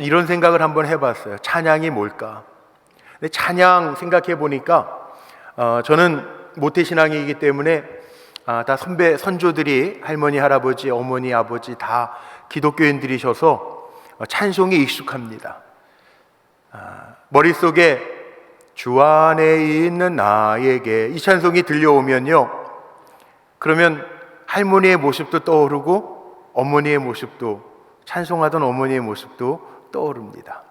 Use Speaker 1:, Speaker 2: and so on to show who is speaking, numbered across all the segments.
Speaker 1: 이런 생각을 한번 해봤어요. 찬양이 뭘까? 근데 찬양 생각해 보니까 저는 모태신앙이기 때문에 다 선배 선조들이 할머니, 할아버지, 어머니, 아버지 다 기독교인들이셔서 찬송이 익숙합니다. 머릿속에 주 안에 있는 나에게 이 찬송이 들려오면요, 그러면 할머니의 모습도 떠오르고 어머니의 모습도, 찬송하던 어머니의 모습도 떠오릅니다.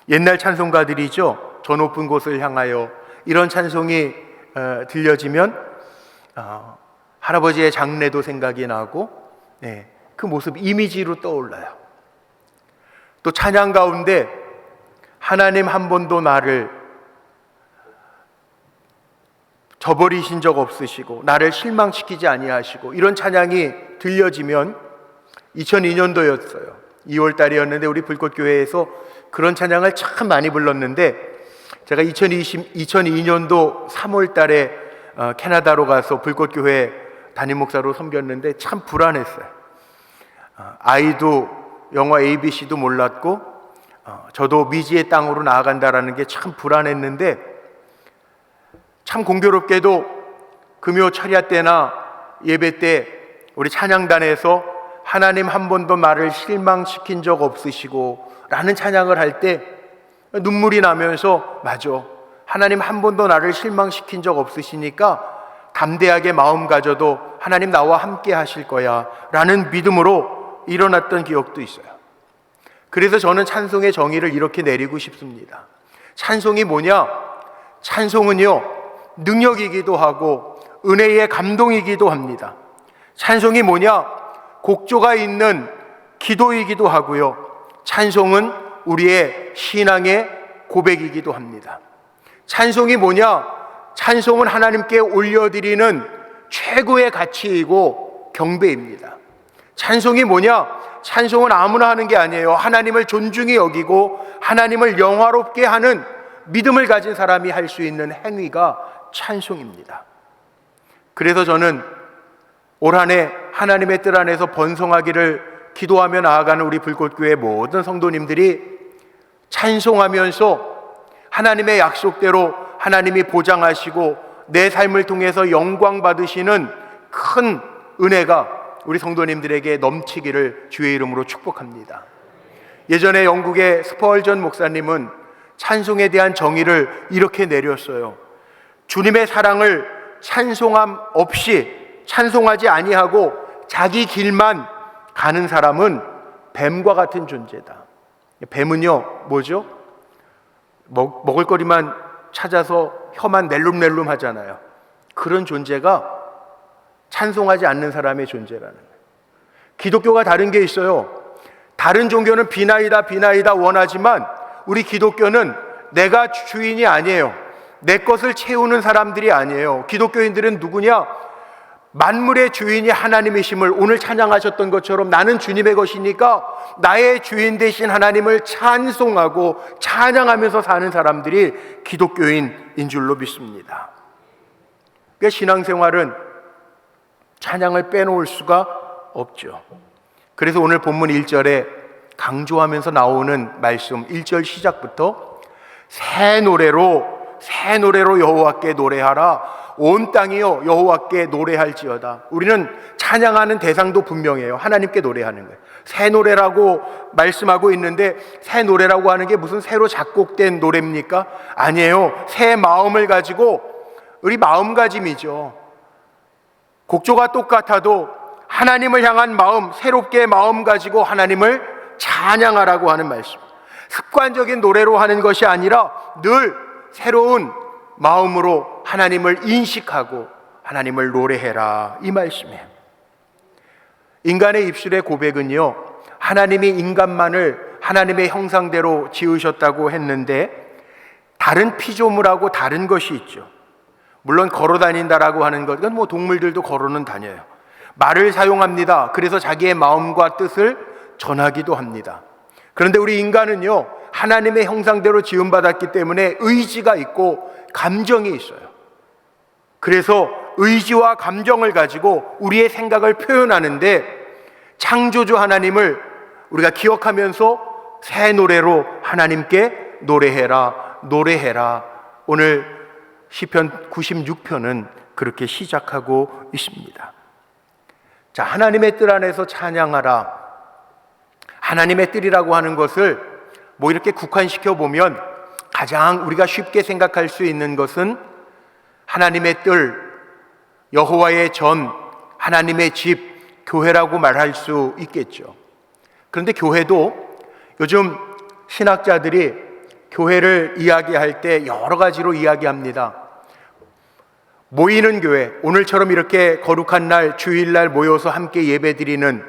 Speaker 1: 옛날 찬송가들이죠. 저 높은 곳을 향하여, 이런 찬송이 들려지면 할아버지의 장례도 생각이 나고, 그 모습 이미지로 떠올라요. 또 찬양 가운데 하나님 한 번도 나를 저버리신 적 없으시고 나를 실망시키지 아니하시고, 이런 찬양이 들려지면 2002년도였어요. 2월 달이었는데 우리 불꽃교회에서 그런 찬양을 참 많이 불렀는데, 제가 2002년도 3월 달에 캐나다로 가서 불꽃교회 담임 목사로 섬겼는데 참 불안했어요. 아이도 영어 ABC도 몰랐고 저도 미지의 땅으로 나아간다라는 게 참 불안했는데, 참 공교롭게도 금요 철야 때나 예배 때 우리 찬양단에서 하나님 한 번도 나를 실망시킨 적 없으시고 라는 찬양을 할 때 눈물이 나면서, 맞아, 하나님 한 번도 나를 실망시킨 적 없으시니까 담대하게 마음 가져도 하나님 나와 함께 하실 거야 라는 믿음으로 일어났던 기억도 있어요. 그래서 저는 찬송의 정의를 이렇게 내리고 싶습니다. 찬송이 뭐냐? 찬송은요, 능력이기도 하고 은혜의 감동이기도 합니다. 찬송이 뭐냐? 곡조가 있는 기도이기도 하고요, 찬송은 우리의 신앙의 고백이기도 합니다. 찬송이 뭐냐? 찬송은 하나님께 올려드리는 최고의 가치이고 경배입니다. 찬송이 뭐냐? 찬송은 아무나 하는 게 아니에요. 하나님을 존중히 여기고 하나님을 영화롭게 하는 믿음을 가진 사람이 할 수 있는 행위가 찬송입니다. 그래서 저는 올 한 해 하나님의 뜻 안에서 번성하기를 기도하며 나아가는 우리 불꽃교회 모든 성도님들이 찬송하면서 하나님의 약속대로 하나님이 보장하시고 내 삶을 통해서 영광 받으시는 큰 은혜가 우리 성도님들에게 넘치기를 주의 이름으로 축복합니다. 예전에 영국의 스펄전 목사님은 찬송에 대한 정의를 이렇게 내렸어요. 주님의 사랑을 찬송함 없이, 찬송하지 아니하고 자기 길만 가는 사람은 뱀과 같은 존재다. 뱀은요, 뭐죠? 먹을거리만 찾아서 혀만 낼름낼름 하잖아요. 그런 존재가 찬송하지 않는 사람의 존재라는 거예요. 기독교가 다른 게 있어요. 다른 종교는 비나이다 비나이다 원하지만 우리 기독교는 내가 주인이 아니에요. 내 것을 채우는 사람들이 아니에요. 기독교인들은 누구냐? 만물의 주인이 하나님이심을 오늘 찬양하셨던 것처럼 나는 주님의 것이니까 나의 주인 되신 하나님을 찬송하고 찬양하면서 사는 사람들이 기독교인인 줄로 믿습니다. 그러니까 신앙생활은 찬양을 빼놓을 수가 없죠. 그래서 오늘 본문 1절에 강조하면서 나오는 말씀, 1절 시작부터 새 노래로 여호와께 노래하라. 온 땅이요 여호와께 노래할지어다. 우리는 찬양하는 대상도 분명해요. 하나님께 노래하는 거예요. 새 노래라고 말씀하고 있는데, 새 노래라고 하는 게 무슨 새로 작곡된 노래입니까? 아니에요. 새 마음을 가지고, 우리 마음가짐이죠. 곡조가 똑같아도 하나님을 향한 마음, 새롭게 마음 가지고 하나님을 찬양하라고 하는 말씀. 습관적인 노래로 하는 것이 아니라 늘 새로운 마음으로 하나님을 인식하고 하나님을 노래해라, 이 말씀이에요. 인간의 입술의 고백은요, 하나님이 인간만을 하나님의 형상대로 지으셨다고 했는데 다른 피조물하고 다른 것이 있죠. 물론 걸어 다닌다라고 하는 것, 이건 동물들도 걸어는 다녀요. 말을 사용합니다. 그래서 자기의 마음과 뜻을 전하기도 합니다. 그런데 우리 인간은요, 하나님의 형상대로 지음받았기 때문에 의지가 있고 감정이 있어요. 그래서 의지와 감정을 가지고 우리의 생각을 표현하는데, 창조주 하나님을 우리가 기억하면서 새 노래로 하나님께 노래해라, 노래해라. 오늘 시편 96편은 그렇게 시작하고 있습니다. 자, 하나님의 뜻 안에서 찬양하라. 하나님의 뜻이라고 하는 것을 뭐 이렇게 국한시켜 보면 가장 우리가 쉽게 생각할 수 있는 것은 하나님의 뜰, 여호와의 전, 하나님의 집, 교회라고 말할 수 있겠죠. 그런데 교회도 요즘 신학자들이 교회를 이야기할 때 여러 가지로 이야기합니다. 모이는 교회, 오늘처럼 이렇게 거룩한 날, 주일날 모여서 함께 예배드리는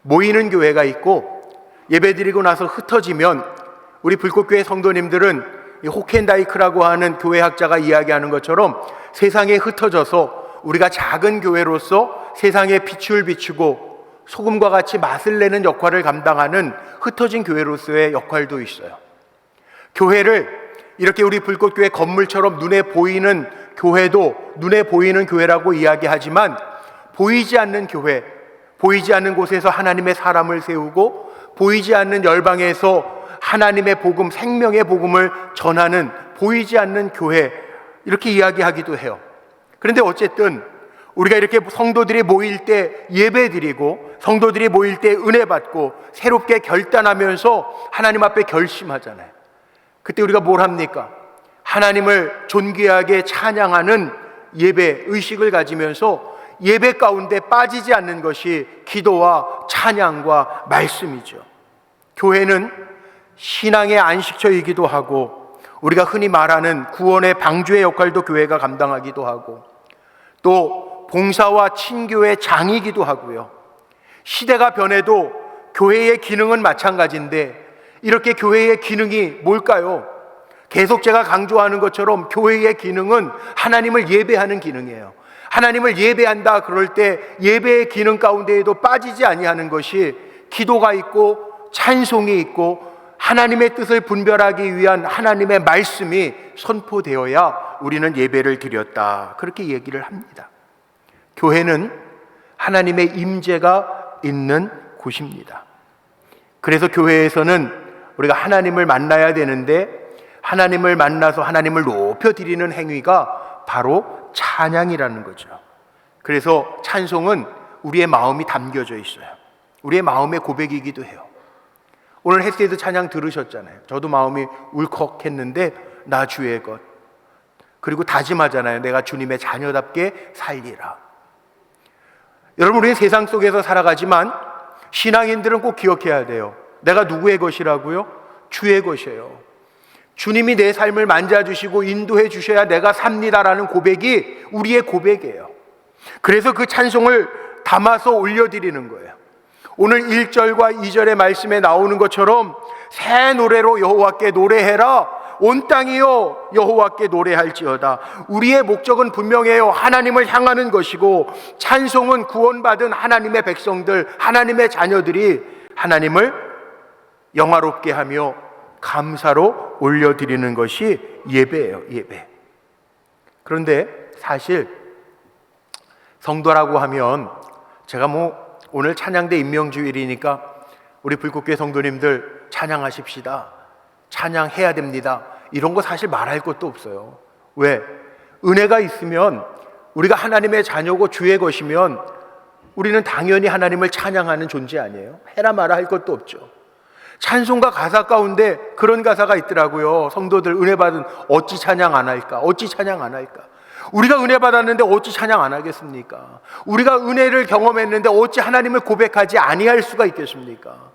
Speaker 1: 모이는 교회가 있고, 예배드리고 나서 흩어지면 우리 불꽃교회 성도님들은 호켄다이크라고 하는 교회학자가 이야기하는 것처럼 세상에 흩어져서 우리가 작은 교회로서 세상에 빛을 비추고 소금과 같이 맛을 내는 역할을 감당하는 흩어진 교회로서의 역할도 있어요. 교회를 이렇게 우리 불꽃교회 건물처럼 눈에 보이는 교회도 눈에 보이는 교회라고 이야기하지만, 보이지 않는 교회, 보이지 않는 곳에서 하나님의 사람을 세우고 보이지 않는 열방에서 하나님의 복음, 생명의 복음을 전하는 보이지 않는 교회, 이렇게 이야기하기도 해요. 그런데 어쨌든 우리가 이렇게 성도들이 모일 때 예배드리고 성도들이 모일 때 은혜 받고 새롭게 결단하면서 하나님 앞에 결심하잖아요. 그때 우리가 뭘 합니까? 하나님을 존귀하게 찬양하는 예배 의식을 가지면서 예배 가운데 빠지지 않는 것이 기도와 찬양과 말씀이죠. 교회는 신앙의 안식처이기도 하고, 우리가 흔히 말하는 구원의 방주의 역할도 교회가 감당하기도 하고, 또 봉사와 친교의 장이기도 하고요. 시대가 변해도 교회의 기능은 마찬가지인데, 이렇게 교회의 기능이 뭘까요? 계속 제가 강조하는 것처럼 교회의 기능은 하나님을 예배하는 기능이에요. 하나님을 예배한다 그럴 때 예배의 기능 가운데에도 빠지지 아니하는 것이 기도가 있고 찬송이 있고 하나님의 뜻을 분별하기 위한 하나님의 말씀이 선포되어야 우리는 예배를 드렸다, 그렇게 얘기를 합니다. 교회는 하나님의 임재가 있는 곳입니다. 그래서 교회에서는 우리가 하나님을 만나야 되는데, 하나님을 만나서 하나님을 높여드리는 행위가 바로 찬양이라는 거죠. 그래서 찬송은 우리의 마음이 담겨져 있어요. 우리의 마음의 고백이기도 해요. 오늘 헬스에도 찬양 들으셨잖아요. 저도 마음이 울컥했는데 나 주의 것. 그리고 다짐하잖아요. 내가 주님의 자녀답게 살리라. 여러분, 우리는 세상 속에서 살아가지만 신앙인들은 꼭 기억해야 돼요. 내가 누구의 것이라고요? 주의 것이에요. 주님이 내 삶을 만져주시고 인도해 주셔야 내가 삽니다라는 고백이 우리의 고백이에요. 그래서 그 찬송을 담아서 올려드리는 거예요. 오늘 1절과 2절의 말씀에 나오는 것처럼 새 노래로 여호와께 노래해라. 온 땅이요 여호와께 노래할지어다. 우리의 목적은 분명해요. 하나님을 향하는 것이고, 찬송은 구원받은 하나님의 백성들, 하나님의 자녀들이 하나님을 영화롭게 하며 감사로 올려드리는 것이 예배예요. 예배. 그런데 사실 성도라고 하면, 제가 오늘 찬양대 임명주일이니까 우리 불꽃교회 성도님들 찬양하십시다, 찬양해야 됩니다, 이런 거 사실 말할 것도 없어요. 왜? 은혜가 있으면, 우리가 하나님의 자녀고 주의 것이면 우리는 당연히 하나님을 찬양하는 존재 아니에요? 해라 마라 할 것도 없죠. 찬송가 가사 가운데 그런 가사가 있더라고요. 성도들 은혜 받은 어찌 찬양 안 할까? 어찌 찬양 안 할까? 우리가 은혜 받았는데 어찌 찬양 안 하겠습니까? 우리가 은혜를 경험했는데 어찌 하나님을 고백하지 아니할 수가 있겠습니까?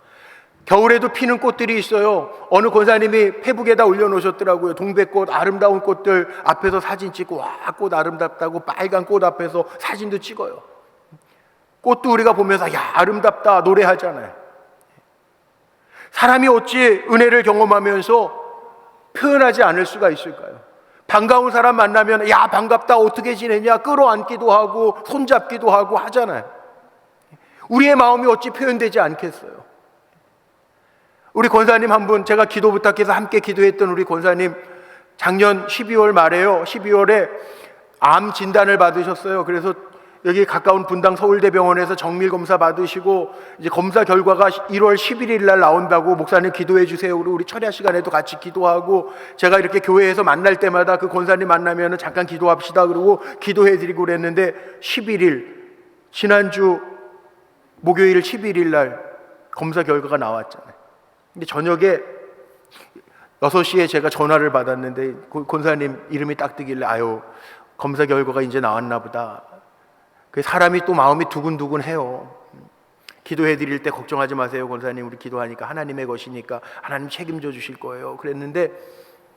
Speaker 1: 겨울에도 피는 꽃들이 있어요. 어느 권사님이 페북에다 올려놓으셨더라고요. 동백꽃, 아름다운 꽃들 앞에서 사진 찍고, 와, 꽃 아름답다고 빨간 꽃 앞에서 사진도 찍어요. 꽃도 우리가 보면서 야, 아름답다 노래하잖아요. 사람이 어찌 은혜를 경험하면서 표현하지 않을 수가 있을까요? 반가운 사람 만나면 야, 반갑다, 어떻게 지내냐 끌어안기도 하고 손잡기도 하고 하잖아요. 우리의 마음이 어찌 표현되지 않겠어요? 우리 권사님 한 분, 제가 기도 부탁해서 함께 기도했던 우리 권사님, 작년 12월 말에요. 12월에 암 진단을 받으셨어요. 그래서 여기 가까운 분당 서울대병원에서 정밀 검사 받으시고 이제 검사 결과가 1월 11일 날 나온다고 목사님 기도해 주세요. 우리 철야 시간에도 같이 기도하고 제가 이렇게 교회에서 만날 때마다 그 권사님 만나면은 잠깐 기도합시다 그러고 기도해 드리고 그랬는데 11일 지난주 목요일 11일 날 검사 결과가 나왔잖아요. 근데 저녁에 6시에 제가 전화를 받았는데 권사님 이름이 딱 뜨길래 아유 검사 결과가 이제 나왔나 보다. 사람이 또 마음이 두근두근해요. 기도해 드릴 때 걱정하지 마세요 권사님, 우리 기도하니까 하나님의 것이니까 하나님 책임져 주실 거예요 그랬는데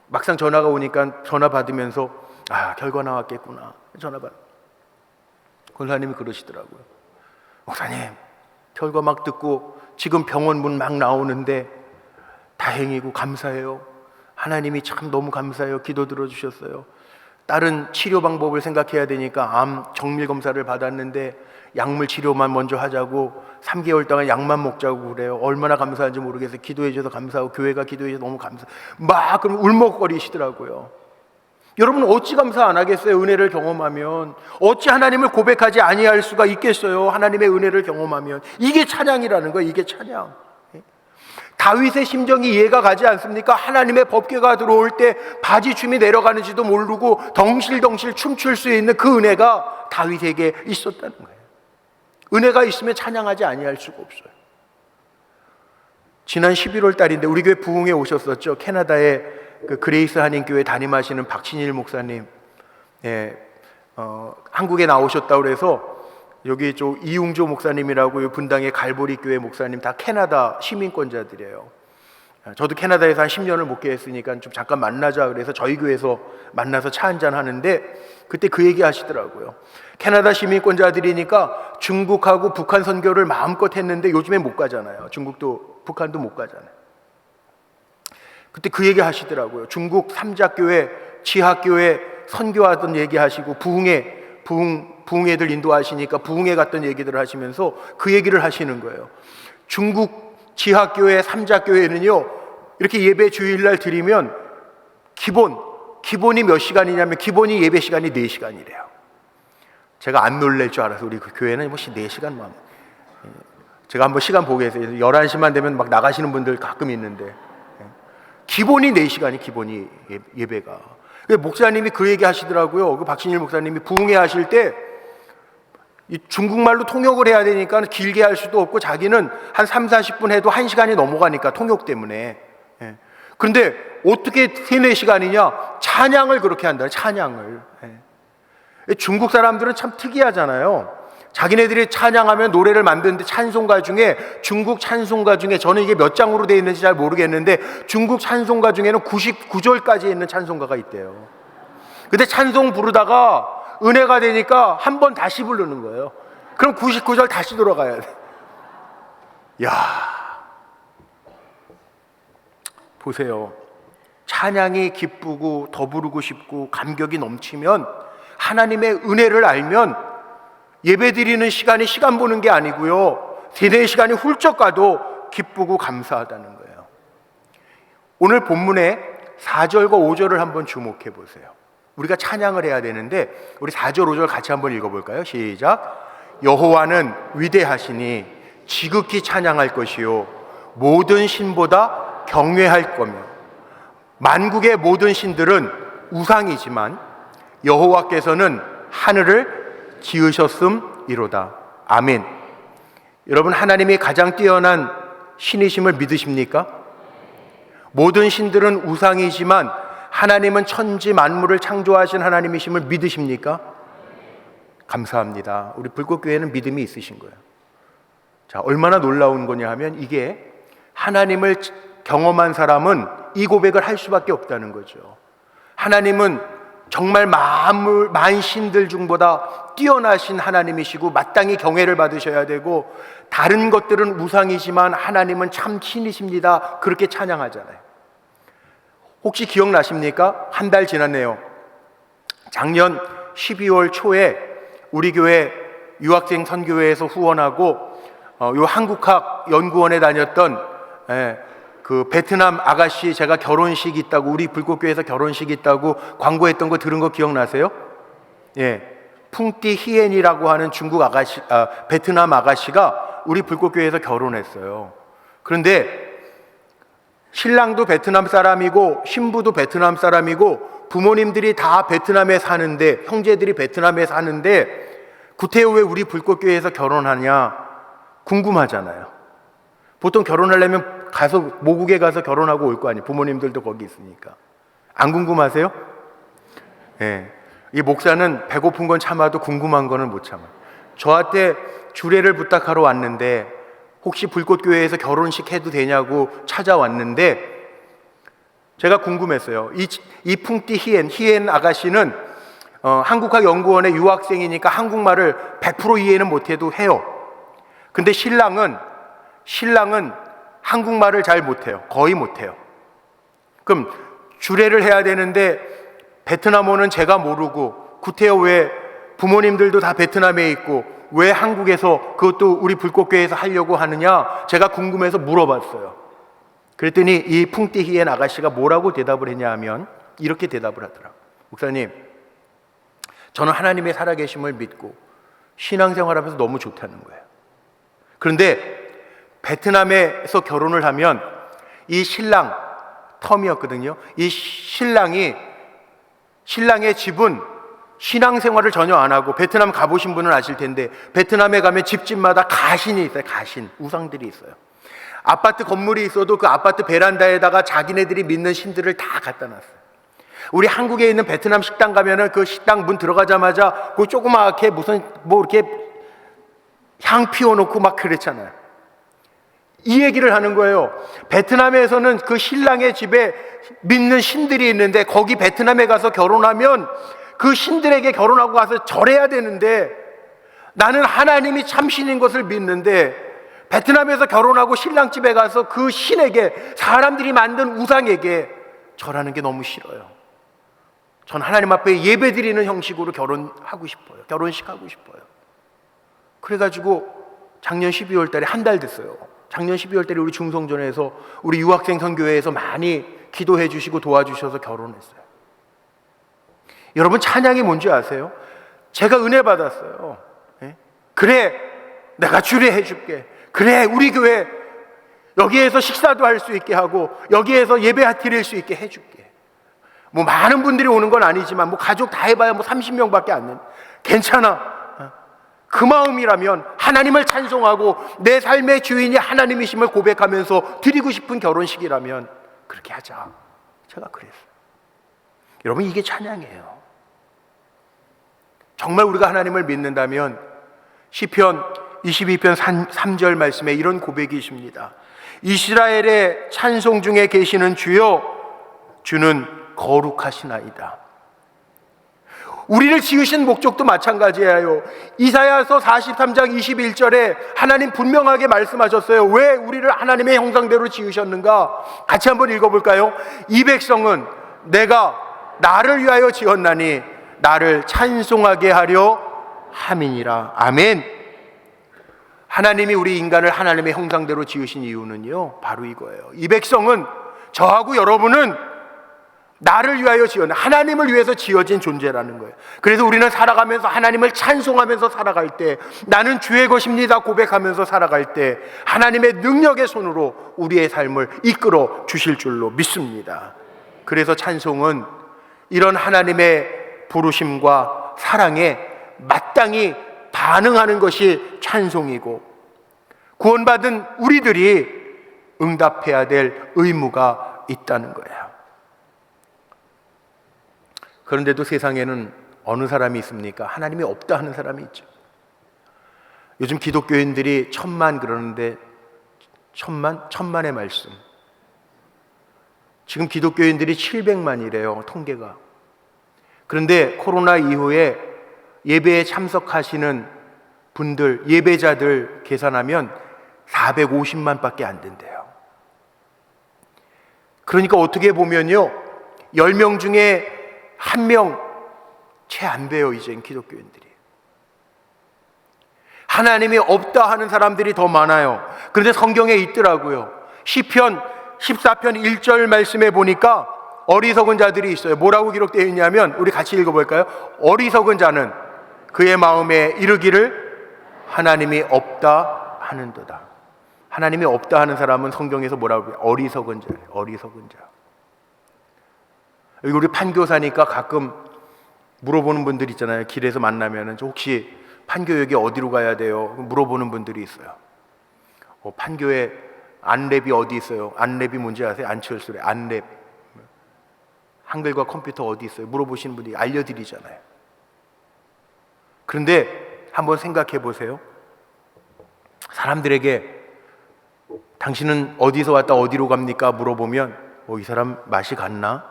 Speaker 1: 막상 전화가 오니까 전화 받으면서 아 결과 나왔겠구나. 전화 받 권사님이 그러시더라고요. 목사님 결과 막 듣고 지금 병원 문 막 나오는데 다행이고 감사해요. 하나님이 참 너무 감사해요. 기도 들어주셨어요. 다른 치료 방법을 생각해야 되니까 암 정밀 검사를 받았는데 약물 치료만 먼저 하자고 3개월 동안 약만 먹자고 그래요. 얼마나 감사한지 모르겠어요. 기도해 주셔서 감사하고 교회가 기도해 주셔서 너무 감사. 막 그럼 울먹거리시더라고요. 여러분 어찌 감사 안 하겠어요? 은혜를 경험하면 어찌 하나님을 고백하지 아니할 수가 있겠어요? 하나님의 은혜를 경험하면 이게 찬양이라는 거예요. 이게 찬양. 다윗의 심정이 이해가 가지 않습니까? 하나님의 법궤가 들어올 때 바지춤이 내려가는지도 모르고 덩실덩실 춤출 수 있는 그 은혜가 다윗에게 있었다는 거예요. 은혜가 있으면 찬양하지 아니할 수가 없어요. 지난 11월 달인데 우리 교회 부흥에 오셨었죠. 캐나다의 그 그레이스 한인교회 담임하시는 박신일 목사님, 한국에 나오셨다고 그래서 여기 이웅조 목사님이라고 분당의 갈보리 교회 목사님 다 캐나다 시민권자들이에요. 저도 캐나다에서 한 10년을 목회했으니까 좀 잠깐 만나자 그래서 저희 교회에서 만나서 차 한잔 하는데 그때 그 얘기 하시더라고요. 캐나다 시민권자들이니까 중국하고 북한 선교를 마음껏 했는데 요즘에 못 가잖아요. 중국도 북한도 못 가잖아요. 그때 그 얘기 하시더라고요. 중국 삼자교회, 지하교회 선교하던 얘기 하시고 부흥회들 인도하시니까 부흥회 갔던 얘기들을 하시면서 그 얘기를 하시는 거예요. 중국 지하교회, 삼자교회는요 이렇게 예배 주일날 드리면 기본이 몇 시간이냐면 기본이 예배 시간이 4시간이래요. 제가 안 놀랄 줄 알아서 우리 그 교회는 4시간만. 제가 한번 시간 보겠어요. 11시만 되면 막 나가시는 분들 가끔 있는데 기본이 4시간이 기본이 예배가. 목사님이 그 얘기 하시더라고요. 그 박신일 목사님이 부흥회 하실 때 이 중국말로 통역을 해야 되니까 길게 할 수도 없고 자기는 한 30-40분 해도 1시간이 넘어가니까 통역 때문에. 그런데 어떻게 3-4시간이냐? 찬양을 그렇게 한다. 찬양을. 중국 사람들은 참 특이하잖아요. 자기네들이 찬양하면 노래를 만드는데 찬송가 중에 중국 찬송가 중에 저는 이게 몇 장으로 되어 있는지 잘 모르겠는데 중국 찬송가 중에는 99절까지 있는 찬송가가 있대요. 근데 찬송 부르다가 은혜가 되니까 한 번 다시 부르는 거예요. 그럼 99절 다시 돌아가야 돼. 야, 보세요. 찬양이 기쁘고 더 부르고 싶고 감격이 넘치면 하나님의 은혜를 알면 예배 드리는 시간이 시간 보는 게 아니고요 3-4시간이 훌쩍 가도 기쁘고 감사하다는 거예요. 오늘 본문에 4절과 5절을 한번 주목해 보세요. 우리가 찬양을 해야 되는데 우리 4절 5절 같이 한번 읽어볼까요? 시작. 여호와는 위대하시니 지극히 찬양할 것이요 모든 신보다 경외할 거며 만국의 모든 신들은 우상이지만 여호와께서는 하늘을 지으셨음이로다. 아멘. 여러분 하나님이 가장 뛰어난 신이심을 믿으십니까? 모든 신들은 우상이지만 하나님은 천지 만물을 창조하신 하나님이심을 믿으십니까? 감사합니다. 우리 불꽃교회는 믿음이 있으신 거예요. 자, 얼마나 놀라운 거냐 하면 이게 하나님을 경험한 사람은 이 고백을 할 수밖에 없다는 거죠. 하나님은 정말 만신들 중보다 뛰어나신 하나님이시고 마땅히 경외를 받으셔야 되고 다른 것들은 우상이지만 하나님은 참 신이십니다. 그렇게 찬양하잖아요. 혹시 기억나십니까? 한 달 지났네요. 작년 12월 초에 우리 교회 유학생 선교회에서 후원하고 요 한국학 연구원에 다녔던 그 베트남 아가씨 제가 결혼식 있다고 우리 불꽃교회에서 결혼식 있다고 광고했던 거 들은 거 기억나세요? 예. 풍띠 히엔이라고 하는 베트남 아가씨가 우리 불꽃교회에서 결혼했어요. 그런데 신랑도 베트남 사람이고 신부도 베트남 사람이고 부모님들이 다 베트남에 사는데, 형제들이 베트남에 사는데 구태여 왜 우리 불꽃교회에서 결혼하냐 궁금하잖아요. 보통 결혼하려면 가서 모국에 가서 결혼하고 올 거 아니에요. 부모님들도 거기 있으니까. 안 궁금하세요? 네. 이 목사는 배고픈 건 참아도 궁금한 거는 못 참아요. 저한테 주례를 부탁하러 왔는데 혹시 불꽃교회에서 결혼식 해도 되냐고 찾아왔는데 제가 궁금했어요. 이 풍띠 히엔 아가씨는 한국학 연구원의 유학생이니까 한국말을 100% 이해는 못해도 해요. 근데 신랑은 한국말을 잘 못해요. 거의 못해요. 그럼 주례를 해야 되는데 베트남어는 제가 모르고 구태여 왜 부모님들도 다 베트남에 있고 왜 한국에서 그것도 우리 불꽃교회에서 하려고 하느냐 제가 궁금해서 물어봤어요. 그랬더니 이 풍띠 히엔 아가씨가 뭐라고 대답을 했냐 하면 이렇게 대답을 하더라고요. 목사님, 저는 하나님의 살아계심을 믿고 신앙생활하면서 너무 좋다는 거예요. 그런데 베트남에서 결혼을 하면 이 신랑 텀이었거든요. 이 신랑의 집은 신앙생활을 전혀 안 하고, 베트남 가보신 분은 아실 텐데 베트남에 가면 집집마다 가신이 있어요. 가신, 우상들이 있어요. 아파트 건물이 있어도 그 아파트 베란다에다가 자기네들이 믿는 신들을 다 갖다 놨어요. 우리 한국에 있는 베트남 식당 가면은 그 식당 문 들어가자마자 그 조그맣게 무슨 이렇게 향 피워놓고 막 그랬잖아요. 이 얘기를 하는 거예요. 베트남에서는 그 신랑의 집에 믿는 신들이 있는데 거기 베트남에 가서 결혼하면 그 신들에게 결혼하고 가서 절해야 되는데 나는 하나님이 참신인 것을 믿는데 베트남에서 결혼하고 신랑 집에 가서 그 신에게, 사람들이 만든 우상에게 절하는 게 너무 싫어요. 전 하나님 앞에 예배 드리는 형식으로 결혼하고 싶어요. 결혼식 하고 싶어요. 그래가지고 작년 12월 달에 한 달 됐어요. 작년 12월 달에 우리 중성전에서 우리 유학생 선교회에서 많이 기도해 주시고 도와주셔서 결혼했어요. 여러분, 찬양이 뭔지 아세요? 제가 은혜 받았어요. 그래, 내가 주례해 줄게. 그래, 우리 교회 여기에서 식사도 할 수 있게 하고 여기에서 예배 드릴 수 있게 해줄게. 뭐 많은 분들이 오는 건 아니지만 뭐 가족 다 해봐야 뭐 30명밖에 안 되는, 괜찮아. 그 마음이라면, 하나님을 찬송하고 내 삶의 주인이 하나님이심을 고백하면서 드리고 싶은 결혼식이라면 그렇게 하자. 제가 그랬어요. 여러분, 이게 찬양이에요. 정말 우리가 하나님을 믿는다면 시편 22편 3절 말씀에 이런 고백이 있습니다. 이스라엘의 찬송 중에 계시는 주여, 주는 거룩하시나이다. 우리를 지으신 목적도 마찬가지예요. 이사야서 43장 21절에 하나님 분명하게 말씀하셨어요. 왜 우리를 하나님의 형상대로 지으셨는가? 같이 한번 읽어볼까요? 이 백성은 내가 나를 위하여 지었나니 나를 찬송하게 하려 함이니라. 아멘. 하나님이 우리 인간을 하나님의 형상대로 지으신 이유는요, 바로 이거예요. 이 백성은, 저하고 여러분은 나를 위하여 하나님을 위해서 지어진 존재라는 거예요. 그래서 우리는 살아가면서 하나님을 찬송하면서 살아갈 때, 나는 주의 것입니다 고백하면서 살아갈 때 하나님의 능력의 손으로 우리의 삶을 이끌어 주실 줄로 믿습니다. 그래서 찬송은 이런 하나님의 부르심과 사랑에 마땅히 반응하는 것이 찬송이고, 구원받은 우리들이 응답해야 될 의무가 있다는 거예요. 그런데도 세상에는 어느 사람이 있습니까? 하나님이 없다 하는 사람이 있죠. 요즘 기독교인들이 1000만 그러는데, 천만의 말씀. 지금 기독교인들이 700만이래요, 통계가. 그런데 코로나 이후에 예배에 참석하시는 분들, 예배자들 계산하면 450만 밖에 안 된대요. 그러니까 어떻게 보면요, 10명 중에 1명 채 안 돼요, 이젠 기독교인들이. 하나님이 없다 하는 사람들이 더 많아요. 그런데 성경에 있더라고요. 시편 14편 1절 말씀에 보니까 어리석은 자들이 있어요. 뭐라고 기록되어 있냐면, 우리 같이 읽어볼까요? 어리석은 자는 그의 마음에 이르기를 하나님이 없다 하는도다. 하나님이 없다 하는 사람은 성경에서 뭐라고 해요? 어리석은 자예요. 어리석은 자. 여기 우리 판교사니까 가끔 물어보는 분들 있잖아요. 길에서 만나면은 혹시 판교역에 어디로 가야 돼요? 물어보는 분들이 있어요. 판교에 안랩이 어디 있어요? 안랩이 뭔지 아세요? 안치열술에 안랩. 한글과 컴퓨터 어디 있어요? 물어보시는 분이 알려드리잖아요. 그런데 한번 생각해 보세요. 사람들에게 당신은 어디서 왔다 어디로 갑니까? 물어보면 이 사람 맛이 갔나?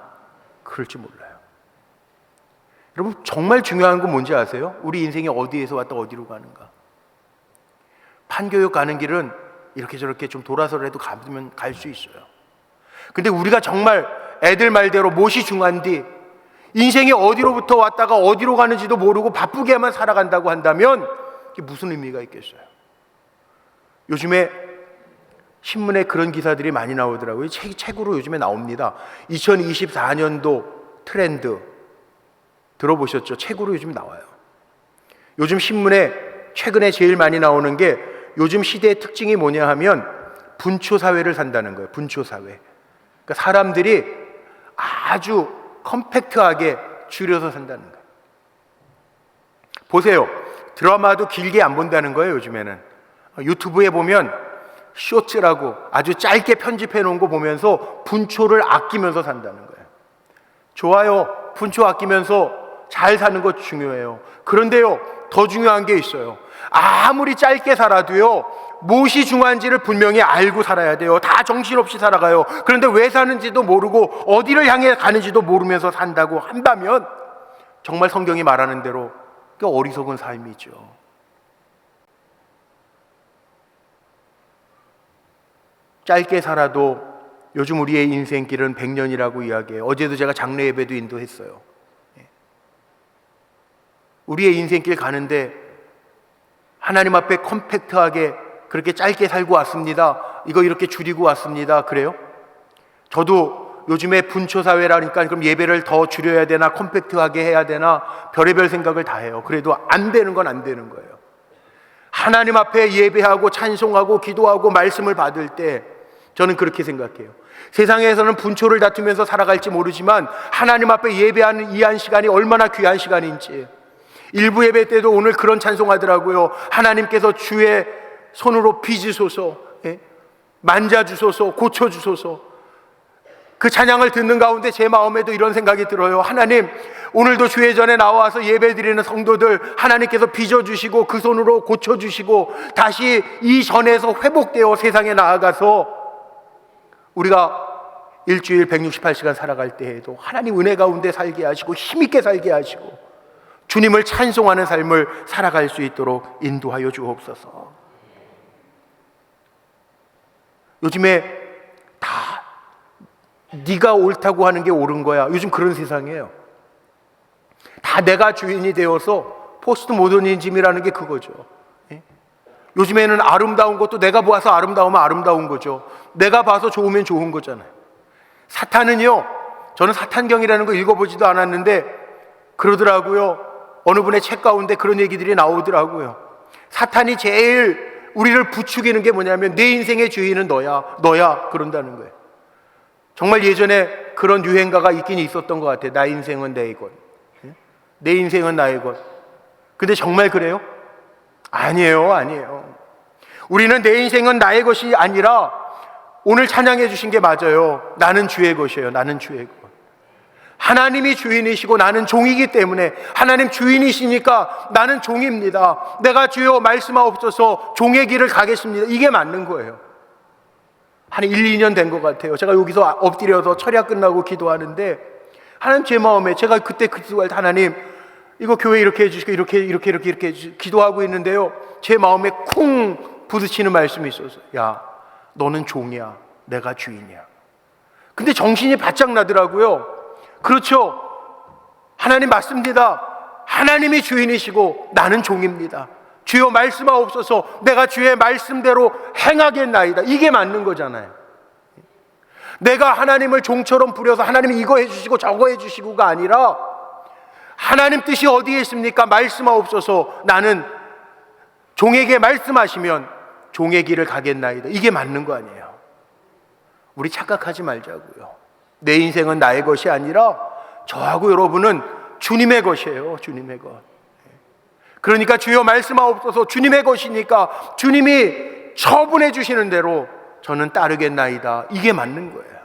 Speaker 1: 그럴지 몰라요. 여러분 정말 중요한 건 뭔지 아세요? 우리 인생이 어디에서 왔다 어디로 가는가? 판교역 가는 길은 이렇게 저렇게 좀 돌아서라도 가면 갈 수 있어요. 근데 우리가 정말 애들 말대로 못이 중한디 인생이 어디로부터 왔다가 어디로 가는지도 모르고 바쁘게만 살아간다고 한다면 이게 무슨 의미가 있겠어요? 요즘에 신문에 그런 기사들이 많이 나오더라고요. 책으로 요즘에 나옵니다. 2024년도 트렌드 들어보셨죠? 책으로 요즘 나와요. 요즘 신문에 최근에 제일 많이 나오는 게 요즘 시대의 특징이 뭐냐 하면 분초사회를 산다는 거예요. 분초사회. 그러니까 사람들이 아주 컴팩트하게 줄여서 산다는 거예요. 보세요. 드라마도 길게 안 본다는 거예요. 요즘에는 유튜브에 보면 쇼츠라고 아주 짧게 편집해 놓은 거 보면서 분초를 아끼면서 산다는 거예요. 좋아요. 분초 아끼면서 잘 사는 것 중요해요. 그런데요, 더 중요한 게 있어요. 아무리 짧게 살아도요, 무엇이 중요한지를 분명히 알고 살아야 돼요. 다 정신없이 살아가요. 그런데 왜 사는지도 모르고 어디를 향해 가는지도 모르면서 산다고 한다면 정말 성경이 말하는 대로 그 어리석은 삶이죠. 짧게 살아도 요즘 우리의 인생길은 100년이라고 이야기해요. 어제도 제가 장례 예배도 인도했어요. 우리의 인생길 가는데 하나님 앞에 컴팩트하게 그렇게 짧게 살고 왔습니다. 이거 이렇게 줄이고 왔습니다. 그래요? 저도 요즘에 분초사회라니까 그럼 예배를 더 줄여야 되나 컴팩트하게 해야 되나 별의별 생각을 다 해요. 그래도 안 되는 건 안 되는 거예요. 하나님 앞에 예배하고 찬송하고 기도하고 말씀을 받을 때 저는 그렇게 생각해요. 세상에서는 분초를 다투면서 살아갈지 모르지만 하나님 앞에 예배하는 이 한 시간이 얼마나 귀한 시간인지. 일부 예배 때도 오늘 그런 찬송하더라고요. 하나님께서 주의 손으로 빚으소서, 만져주소서, 고쳐주소서. 그 찬양을 듣는 가운데 제 마음에도 이런 생각이 들어요. 하나님, 오늘도 주의 전에 나와서 예배드리는 성도들 하나님께서 빚어주시고 그 손으로 고쳐주시고 다시 이 전에서 회복되어 세상에 나아가서 우리가 일주일 168시간 살아갈 때에도 하나님 은혜 가운데 살게 하시고 힘있게 살게 하시고 주님을 찬송하는 삶을 살아갈 수 있도록 인도하여 주옵소서. 요즘에 다 네가 옳다고 하는 게 옳은 거야. 요즘 그런 세상이에요. 다 내가 주인이 되어서 포스트 모더니즘이라는 게 그거죠. 요즘에는 아름다운 것도 내가 봐서 아름다우면 아름다운 거죠. 내가 봐서 좋으면 좋은 거잖아요. 사탄은요, 저는 사탄경이라는 거 읽어보지도 않았는데 그러더라고요. 어느 분의 책 가운데 그런 얘기들이 나오더라고요. 사탄이 제일 우리를 부추기는 게 뭐냐면 내 인생의 주인은 너야 그런다는 거예요. 정말 예전에 그런 유행가가 있긴 있었던 것 같아요. 나 인생은 내 것, 내 인생은 나의 것. 근데 정말 그래요? 아니에요. 우리는 내 인생은 나의 것이 아니라 오늘 찬양해 주신 게 맞아요. 나는 주의 것이에요. 나는 주의 것. 하나님이 주인이시고 나는 종이기 때문에 하나님 주인이시니까 나는 종입니다. 내가 주여 말씀하옵소서 종의 길을 가겠습니다. 이게 맞는 거예요. 한 1, 2년 된 것 같아요. 제가 여기서 엎드려서 철야 끝나고 기도하는데 하나님 제 마음에 제가 그때 기도할 때 하나님 이거 교회 이렇게 해주시고 이렇게 기도하고 있는데요. 제 마음에 쿵 부딪히는 말씀이 있어서 야 너는 종이야. 내가 주인이야. 근데 정신이 바짝 나더라고요. 그렇죠. 하나님 맞습니다. 하나님이 주인이시고 나는 종입니다. 주여 말씀하옵소서 내가 주의 말씀대로 행하겠나이다. 이게 맞는 거잖아요. 내가 하나님을 종처럼 부려서 하나님이 이거 해주시고 저거 해주시고가 아니라 하나님 뜻이 어디에 있습니까? 말씀하옵소서. 나는 종에게 말씀하시면 종의 길을 가겠나이다. 이게 맞는 거 아니에요? 우리 착각하지 말자고요. 내 인생은 나의 것이 아니라 저하고 여러분은 주님의 것이에요. 주님의 것. 그러니까 주여 말씀하옵소서. 주님의 것이니까 주님이 처분해 주시는 대로 저는 따르겠나이다. 이게 맞는 거예요.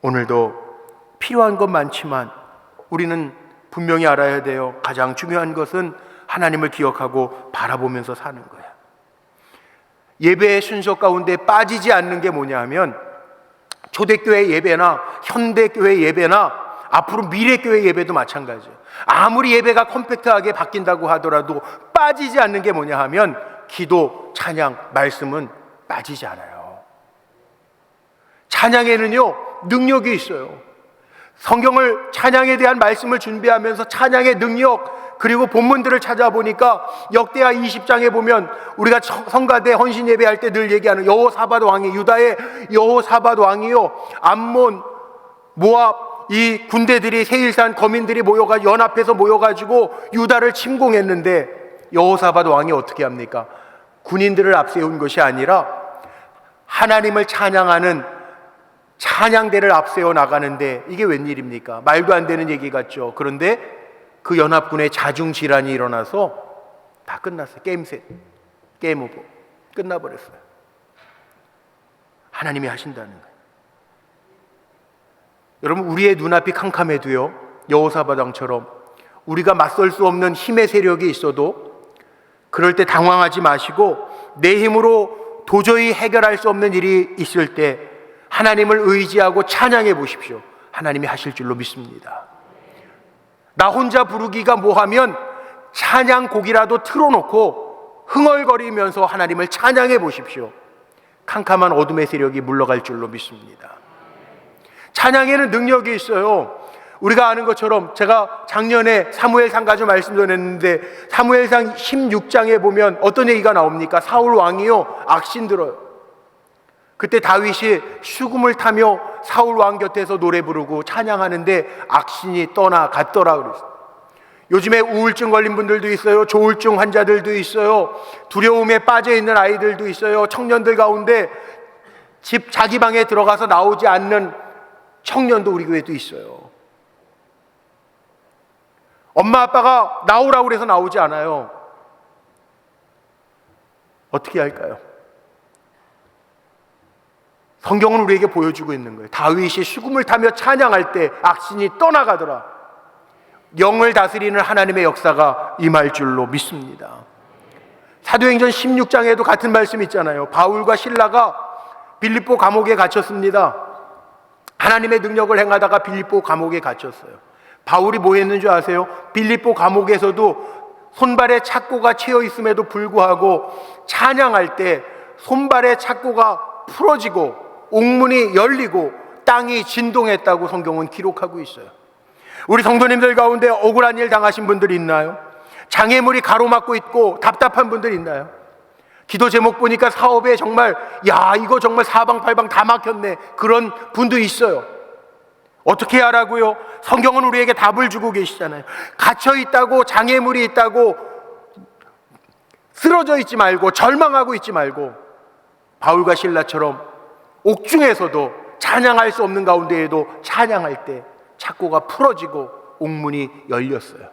Speaker 1: 오늘도 필요한 건 많지만 우리는 분명히 알아야 돼요. 가장 중요한 것은 하나님을 기억하고 바라보면서 사는 거예요. 예배의 순서 가운데 빠지지 않는 게 뭐냐 하면 초대교회 예배나 현대교회 예배나 앞으로 미래교회 예배도 마찬가지예요. 아무리 예배가 컴팩트하게 바뀐다고 하더라도 빠지지 않는 게 뭐냐 하면 기도, 찬양, 말씀은 빠지지 않아요. 찬양에는요 능력이 있어요. 성경을 찬양에 대한 말씀을 준비하면서 찬양의 능력 그리고 본문들을 찾아보니까 역대하 20장에 보면 우리가 성가대 헌신 예배할 때 늘 얘기하는 여호사밧 왕이 유다의 여호사밧 왕이요 암몬, 모압 이 군대들이 세일산 거민들이 연합해서 모여가지고 유다를 침공했는데 여호사밧 왕이 어떻게 합니까? 군인들을 앞세운 것이 아니라 하나님을 찬양하는 찬양대를 앞세워 나가는데 이게 웬일입니까? 말도 안 되는 얘기 같죠. 그런데 그 연합군의 자중질환이 일어나서 다 끝났어요. 게임 오버. 끝나버렸어요. 하나님이 하신다는 거예요. 여러분 우리의 눈앞이 캄캄해도요 여호사밧 왕처럼 우리가 맞설 수 없는 힘의 세력이 있어도 그럴 때 당황하지 마시고 내 힘으로 도저히 해결할 수 없는 일이 있을 때 하나님을 의지하고 찬양해 보십시오. 하나님이 하실 줄로 믿습니다. 나 혼자 부르기가 뭐하면 찬양곡이라도 틀어놓고 흥얼거리면서 하나님을 찬양해 보십시오. 캄캄한 어둠의 세력이 물러갈 줄로 믿습니다. 찬양에는 능력이 있어요. 우리가 아는 것처럼 제가 작년에 사무엘상 가지고 말씀 전했는데 사무엘상 16장에 보면 어떤 얘기가 나옵니까? 사울 왕이요 악신 들어요. 그때 다윗이 수금을 타며 사울 왕 곁에서 노래 부르고 찬양하는데 악신이 떠나갔더라 그랬어요. 요즘에 우울증 걸린 분들도 있어요. 조울증 환자들도 있어요. 두려움에 빠져 있는 아이들도 있어요. 청년들 가운데 자기 방에 들어가서 나오지 않는 청년도 우리 교회도 있어요. 엄마 아빠가 나오라고 그래서 나오지 않아요. 어떻게 할까요? 성경은 우리에게 보여주고 있는 거예요. 다윗이 수금을 타며 찬양할 때 악신이 떠나가더라. 영을 다스리는 하나님의 역사가 임할 줄로 믿습니다. 사도행전 16장에도 같은 말씀 있잖아요. 바울과 실라가 빌립보 감옥에 갇혔습니다. 하나님의 능력을 행하다가 빌립보 감옥에 갇혔어요. 바울이 뭐 했는 줄 아세요? 빌립보 감옥에서도 손발에 착고가 채여 있음에도 불구하고 찬양할 때 손발에 착고가 풀어지고 옥문이 열리고 땅이 진동했다고 성경은 기록하고 있어요. 우리 성도님들 가운데 억울한 일 당하신 분들이 있나요? 장애물이 가로막고 있고 답답한 분들이 있나요? 기도 제목 보니까 사업에 정말 이거 정말 사방팔방 다 막혔네 그런 분도 있어요. 어떻게 하라고요? 성경은 우리에게 답을 주고 계시잖아요. 갇혀 있다고 장애물이 있다고 쓰러져 있지 말고 절망하고 있지 말고 바울과 실라처럼 옥중에서도 찬양할 수 없는 가운데에도 찬양할 때 착고가 풀어지고 옥문이 열렸어요.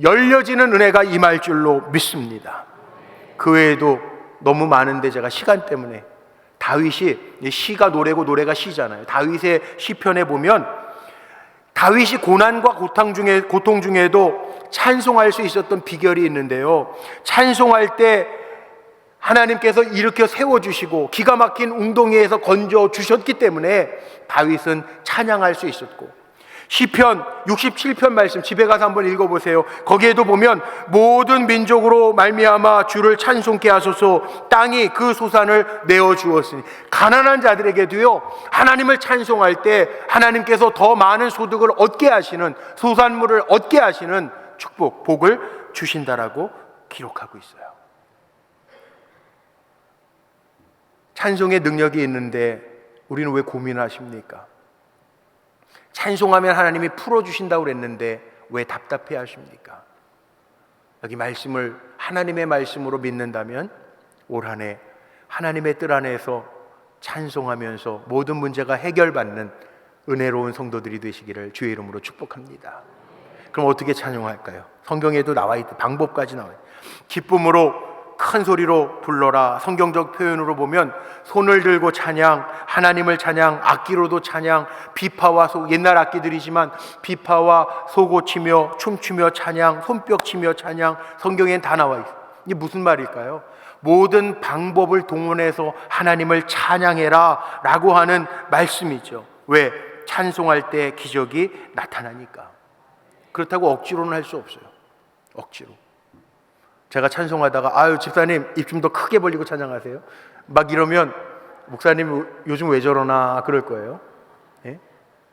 Speaker 1: 열려지는 은혜가 임할 줄로 믿습니다. 그 외에도 너무 많은데 제가 시간 때문에 다윗이 시가 노래고 노래가 시잖아요. 다윗의 시편에 보면 다윗이 고난과 고통 중에도 찬송할 수 있었던 비결이 있는데요. 찬송할 때 하나님께서 일으켜 세워주시고 기가 막힌 웅덩이에서 건져주셨기 때문에 다윗은 찬양할 수 있었고 시편 67편 말씀 집에 가서 한번 읽어보세요. 거기에도 보면 모든 민족으로 말미암아 주를 찬송케 하소서 땅이 그 소산을 내어주었으니 가난한 자들에게도요 하나님을 찬송할 때 하나님께서 더 많은 소득을 얻게 하시는 소산물을 얻게 하시는 축복, 복을 주신다라고 기록하고 있어요. 찬송의 능력이 있는데 우리는 왜 고민하십니까? 찬송하면 하나님이 풀어주신다고 그랬는데 왜 답답해 하십니까? 여기 말씀을 하나님의 말씀으로 믿는다면 올 한 해 하나님의 뜻 안에서 찬송하면서 모든 문제가 해결받는 은혜로운 성도들이 되시기를 주의 이름으로 축복합니다. 그럼 어떻게 찬송할까요? 성경에도 나와 있다. 방법까지 나와요. 기쁨으로 큰 소리로 불러라. 성경적 표현으로 보면 손을 들고 찬양, 하나님을 찬양, 악기로도 찬양, 비파와 옛날 악기들이지만 비파와 소고치며 춤추며 찬양, 손뼉 치며 찬양, 성경엔 다 나와 있어요. 이게 무슨 말일까요? 모든 방법을 동원해서 하나님을 찬양해라 라고 하는 말씀이죠. 왜? 찬송할 때 기적이 나타나니까. 그렇다고 억지로는 할 수 없어요. 억지로. 제가 찬송하다가 아유 집사님 입 좀 더 크게 벌리고 찬양하세요 막 이러면 목사님 요즘 왜 저러나 그럴 거예요. 예?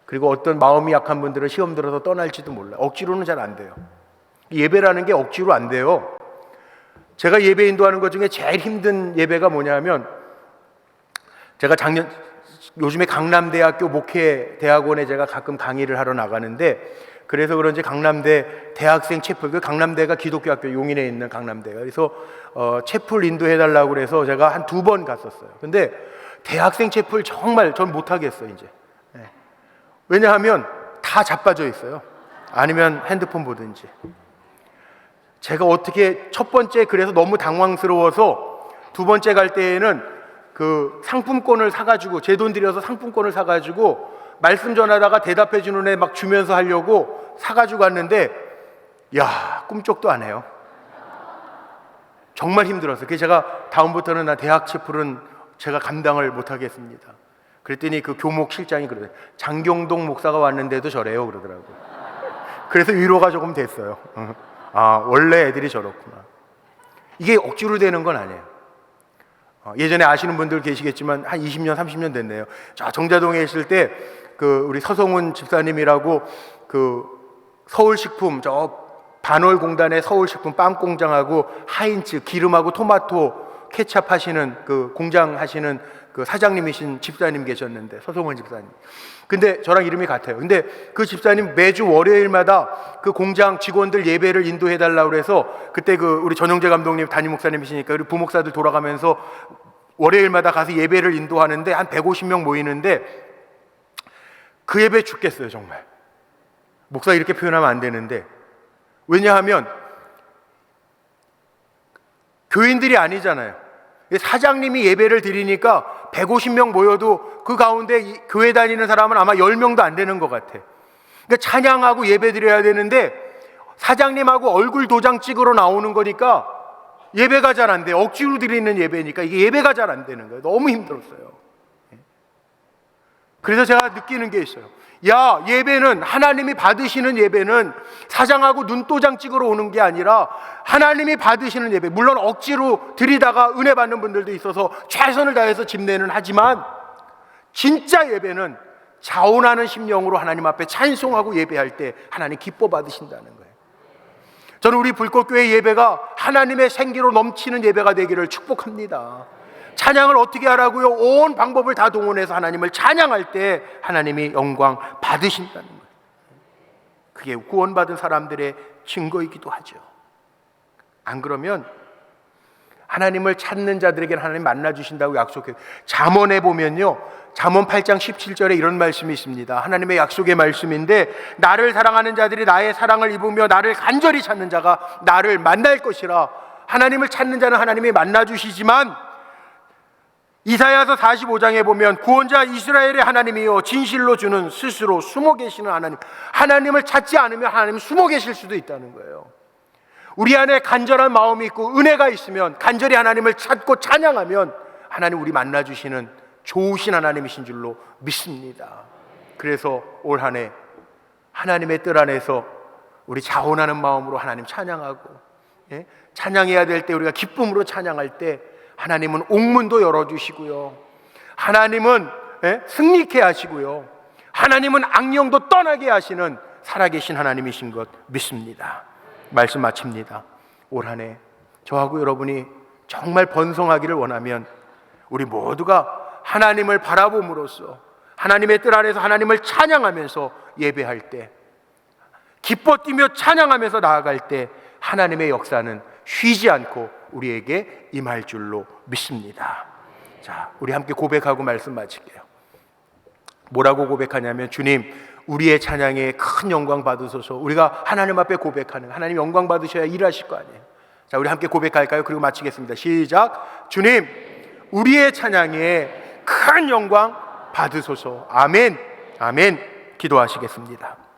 Speaker 1: 그리고 어떤 마음이 약한 분들은 시험 들어서 떠날지도 몰라요. 억지로는 잘 안 돼요. 예배라는 게 억지로 안 돼요. 제가 예배 인도하는 것 중에 제일 힘든 예배가 뭐냐면 제가 요즘에 강남대학교 목회대학원에 제가 가끔 강의를 하러 나가는데 그래서 그런지 강남대 대학생 채플, 그 강남대가 기독교 학교 용인에 있는 강남대가 그래서 채플 인도해달라고 그래서 제가 한 2번 갔었어요. 근데 대학생 채플 정말 전 못하겠어요 이제. 네. 왜냐하면 다 자빠져 있어요. 아니면 핸드폰 보든지. 제가 어떻게 첫 번째 그래서 너무 당황스러워서 두 번째 갈 때에는 그 상품권을 사가지고 제 돈 들여서 상품권을 사가지고 말씀 전하다가 대답해 주는 애 막 주면서 하려고 사가지고 왔는데 야 꿈쩍도 안 해요. 정말 힘들었어요. 그래서 제가 다음부터는 나 대학 채플은 제가 감당을 못하겠습니다. 그랬더니 그 교목 실장이 그러더라고요. 장경동 목사가 왔는데도 저래요 그러더라고요. 그래서 위로가 조금 됐어요. 아 원래 애들이 저렇구나. 이게 억지로 되는 건 아니에요. 예전에 아시는 분들 계시겠지만 한 20년 30년 됐네요. 저 정자동에 있을 때 그 우리 서성훈 집사님이라고 그 서울식품 저 반월공단의 서울식품 빵 공장하고 하인츠 기름하고 토마토 케찹 하시는 그 공장 하시는 그 사장님이신 집사님 계셨는데 서성훈 집사님. 근데 저랑 이름이 같아요. 근데 그 집사님 매주 월요일마다 그 공장 직원들 예배를 인도해 달라고 그래서 그때 그 우리 전용재 감독님 담임 목사님이시니까 우리 부목사들 돌아가면서 월요일마다 가서 예배를 인도하는데 한 150명 모이는데 그 예배 죽겠어요 정말. 목사 이렇게 표현하면 안 되는데 왜냐하면 교인들이 아니잖아요. 사장님이 예배를 드리니까 150명 모여도 그 가운데 교회 다니는 사람은 아마 10명도 안 되는 것 같아. 그러니까 찬양하고 예배 드려야 되는데 사장님하고 얼굴 도장 찍으러 나오는 거니까 예배가 잘 안 돼요. 억지로 드리는 예배니까 이게 예배가 잘 안 되는 거예요. 너무 힘들었어요. 그래서 제가 느끼는 게 있어요. 야, 예배는 하나님이 받으시는 예배는 사장하고 눈도장 찍으러 오는 게 아니라 하나님이 받으시는 예배. 물론 억지로 드리다가 은혜 받는 분들도 있어서 최선을 다해서 집내는 하지만 진짜 예배는 자원하는 심령으로 하나님 앞에 찬송하고 예배할 때 하나님 기뻐 받으신다는 거예요. 저는 우리 불꽃교회 예배가 하나님의 생기로 넘치는 예배가 되기를 축복합니다. 찬양을 어떻게 하라고요? 온 방법을 다 동원해서 하나님을 찬양할 때 하나님이 영광 받으신다는 거예요. 그게 구원받은 사람들의 증거이기도 하죠. 안 그러면 하나님을 찾는 자들에게는 하나님 만나주신다고 약속해요. 잠언에 보면요, 잠언 8장 17절에 이런 말씀이 있습니다. 하나님의 약속의 말씀인데 나를 사랑하는 자들이 나의 사랑을 입으며 나를 간절히 찾는 자가 나를 만날 것이라. 하나님을 찾는 자는 하나님이 만나주시지만 이사야서 45장에 보면 구원자 이스라엘의 하나님이요 진실로 주는 스스로 숨어 계시는 하나님, 하나님을 찾지 않으면 하나님 숨어 계실 수도 있다는 거예요. 우리 안에 간절한 마음이 있고 은혜가 있으면 간절히 하나님을 찾고 찬양하면 하나님 우리 만나주시는 좋으신 하나님이신 줄로 믿습니다. 그래서 올 한 해 하나님의 뜻 안에서 우리 자원하는 마음으로 하나님 찬양하고, 찬양해야 될 때 우리가 기쁨으로 찬양할 때 하나님은 옥문도 열어주시고요, 하나님은 승리케 하시고요, 하나님은 악령도 떠나게 하시는 살아계신 하나님이신 것 믿습니다. 말씀 마칩니다. 올 한 해 저하고 여러분이 정말 번성하기를 원하면 우리 모두가 하나님을 바라봄으로써 하나님의 뜰 아래서 하나님을 찬양하면서 예배할 때, 기뻐 뛰며 찬양하면서 나아갈 때 하나님의 역사는 쉬지 않고 우리에게 임할 줄로 믿습니다. 자, 우리 함께 고백하고 말씀 마칠게요. 뭐라고 고백하냐면, 주님, 우리의 찬양에 큰 영광 받으소서. 우리가 하나님 앞에 고백하는, 하나님 영광 받으셔야 일하실 거 아니에요. 자, 우리 함께 고백할까요? 그리고 마치겠습니다. 시작. 주님, 우리의 찬양에 큰 영광 받으소서. 아멘. 아멘. 기도하시겠습니다.